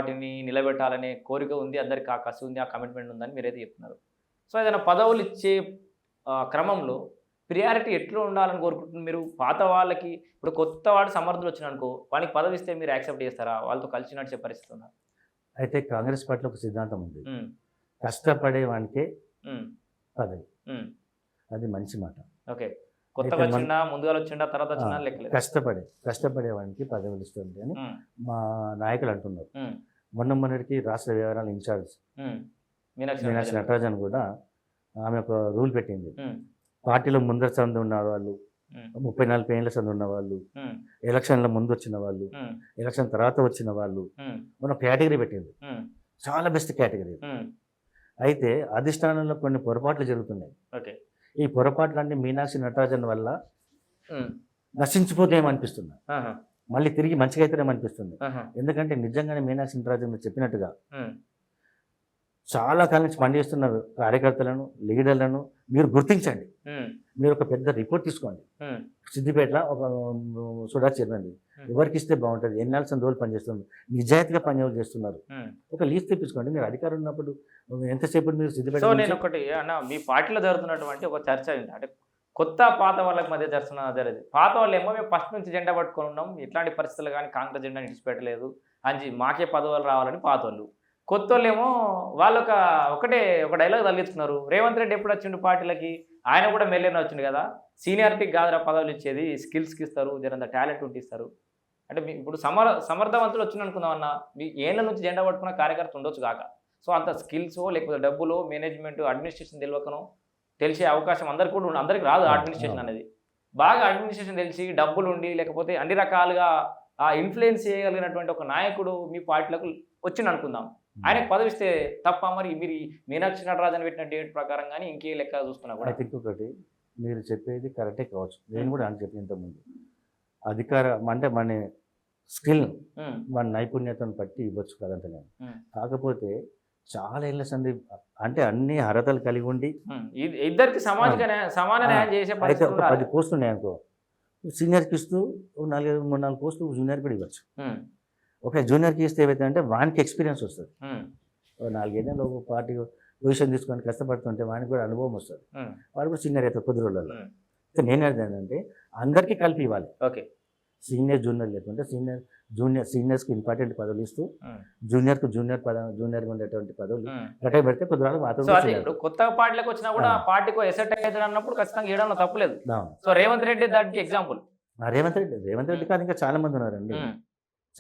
వాటిని నిలబెట్టాలనే కోరిక ఉంది. అందరికి ఆ కసి ఉంది, ఆ కమిట్మెంట్ ఉందని మీరైతే చెప్తున్నారు. సో, ఏదైనా పదవులు ఇచ్చే క్రమంలో ప్రియారిటీ ఎట్లా ఉండాలని కోరుకుంటున్నారు మీరు? పాత వాళ్ళకి ఇప్పుడు కొత్త వాడు సమర్థుడు వచ్చిండనుకో, వానికి పదవి ఇస్తే మీరు యాక్సెప్ట్ చేస్తారా? వాళ్ళతో కలిసి నడిచే పరిస్థితి ఉందా? అయితే కాంగ్రెస్ పార్టీలో ఒక సిద్ధాంతం ఉంది. హ్మ్. కష్టపడే వానికే హ్మ్. పదవి. హ్మ్. అది మంచి మాట. ఓకే. కొత్తగా వచ్చిండా, ముందుగా వచ్చిండా, తర్వాత వచ్చిండా లెక్కలేదు. కష్టపడే వానికి పదవులు ఇస్తుంది అని హ్మ్. మా నాయకులు అంటున్నారు. హ్మ్. మొన్నటికి రాష్ట్ర వ్యవహారాల ఇన్ఛార్జ్ హ్మ్. మీనాక్షి మీనాక్షి నటరాజన్. నటరాజన్ కూడా ఆమె ఒక రూల్ పెట్టింది. హ్మ్. పార్టీలో ముందర సందు ఉన్న వాళ్ళు, హ్మ్. 34 ఏళ్ల సందు ఉన్న వాళ్ళు, హ్మ్. ఎలక్షన్ల ముందు వచ్చిన వాళ్ళు, హ్మ్. ఎలక్షన్ తర్వాత వచ్చిన వాళ్ళు, హ్మ్. మన కేటగిరీ పెట్టింది. హ్మ్. చాలా బెస్ట్ కేటగిరీ. హ్మ్. అయితే అధిష్టానంలో కొన్ని పొరపాట్లు జరుగుతున్నాయి. ఓకే. ఈ పొరపాట్లన్నీ మీనాక్షి నటరాజన్ వల్ల హ్మ్. నశించిపోతాయేమనిపిస్తుంది. ఆహా! మళ్ళీ తిరిగి మంచిగా అయితేనేమనిపిస్తుంది. ఆహా! ఎందుకంటే నిజంగానే మీనాక్షి నటరాజన్ చెప్పినట్టుగా హ్మ్. చాలా కాలం నుంచి పనిచేస్తున్న కార్యకర్తలను, లీడర్లను మీరు గుర్తించండి. హ్మ్. మీరు ఒక పెద్ద రిపోర్ట్ తీసుకోండి. హ్మ్. సిద్దిపేటలో ఒక సుడా చైర్మన్‌ది. ఎవరికి ఇస్తే బాగుంటుంది? ఎన్నాళ్ళు సందులు పనిచేస్తుంది? నిజాయితీగా పని చేస్తున్నారు. హ్మ్. ఒక లీస్ట్ తెప్పించుకోండి. మీరు అధికారం ఉన్నప్పుడు ఎంతసేపు మీరు సిద్దిపేట సో, గురించి నేనొకటి అన్న మీ పార్టీలో జరుగుతున్నటువంటి ఒక చర్చ ఏంటి అంటే కొత్త, పాత వాళ్ళకి మధ్య జరిగింది. పాత వాళ్ళేమో మేము ఫస్ట్ నుంచి జెండా పట్టుకొని ఉన్నాం. ఎట్లాంటి పరిస్థితులు గాని కాంగ్రెస్ జెండాని ఇడిచిపెట్టలేదు. మాకే పదవులు రావాలని పాతోళ్ళు. కొత్తోళ్ళేమో వాళ్ళొక ఒక డైలాగ్ తగిలించుకున్నారు. రేవంత్ రెడ్డి ఎప్పుడొచ్చిండు పార్టీలకి? ఆయన కూడా మెల్లనే వచ్చిండు కదా! సీనియారిటీకి కాదురా పదవులు ఇచ్చేది. స్కిల్స్‌కి ఇస్తారు. జరంత టాలెంట్ ఉంటే ఇస్తారు. అంటే ఇప్పుడు సమర్థవంతుడు వచ్చిండనుకుందాం అన్న. మీ ఏళ్ల నుంచి జెండా పట్టుకున్న కార్యకర్త ఉండొచ్చు గాక. సో, అంత స్కిల్సో లేకపోతే డబ్బులో మేనేజ్‌మెంట్, అడ్మినిస్ట్రేషన్ తెలవకనో తెలిసే అవకాశం అందరికి కూడా అందరికి రాదు అడ్మినిస్ట్రేషన్ అనేది. బాగా అడ్మినిస్ట్రేషన్ తెలిసి డబ్బులుండి లేకపోతే అన్ని రకాలుగా ఇన్‌ఫ్లుయెన్స్ చేయగలిగినటువంటి ఒక నాయకుడు మీ పార్టీలోకి వచ్చిండనుకుందాం. ఆయనకు పదవిస్తే తప్పా మరి? మీరు ఈ మీనాక్షి నటరాజన్ పెట్టిన డేట్ ప్రకారం గాని ఇంకే లెక్క చూస్తున్నా కూడా. అయితే ఇంకొకటి మీరు చెప్పేది కరెక్టే కావచ్చు. నేను కూడా అని చెప్పిన ఇంతకుముందు. అంటే మన స్కిల్, మన నైపుణ్యతను బట్టి ఇవ్వచ్చు కదంటలేను. కాకపోతే చాలా ఏళ్ల సంది అంటే అన్ని అర్హతలు కలిగి ఉండి ఇద్దరికి సమాన న్యాయం చేసే అయితే పరిస్థితి ఒక ఉండాలి. 10 పోస్టులు ఉన్నాయనుకో, సీనియర్‌కి ఇస్తూ 3-4 పోస్టులు జూనియర్ కూడా ఇవ్వచ్చు. ఓకే. జూనియర్‌కి ఇస్తే ఏమైతుందంటే వానికి ఎక్స్‌పీరియన్స్ వస్తది. ఓ 4 ఏళ్లలో ఒక పార్టీ పొజిషన్ తీసుకొని కష్టపడుతుంటే వానికి కూడా అనుభవం వస్తది. వాడు కూడా సీనియర్ అవుతాడు కొద్ది రోజులలో. అయితే నేనేది ఏంటంటే అందరికీ కలిపి ఇవ్వాలి. ఓకే. సీనియర్, జూనియర్ లేకుంటే సీనియర్స్‌కి ఇంపార్టెంట్ పదవులు ఇస్తూ జూనియర్‌గా ఉండేటువంటి పదవులు గట్టిగా పెడితే కొద్ది రోజులు సో, అదే ఇప్పుడు కొత్త పార్టీలోకి వచ్చినా కూడా ఆ పార్టీకి ఎసెట్ అవుతాడు అన్నప్పుడు ఖచ్చితంగా ఇవ్వడంలో తప్పులేదు. సో, రేవంత్ రెడ్డి దానికి ఎగ్జాంపుల్. రేవంత్ రెడ్డి కాదు ఇంకా చాలా మంది ఉన్నారండి.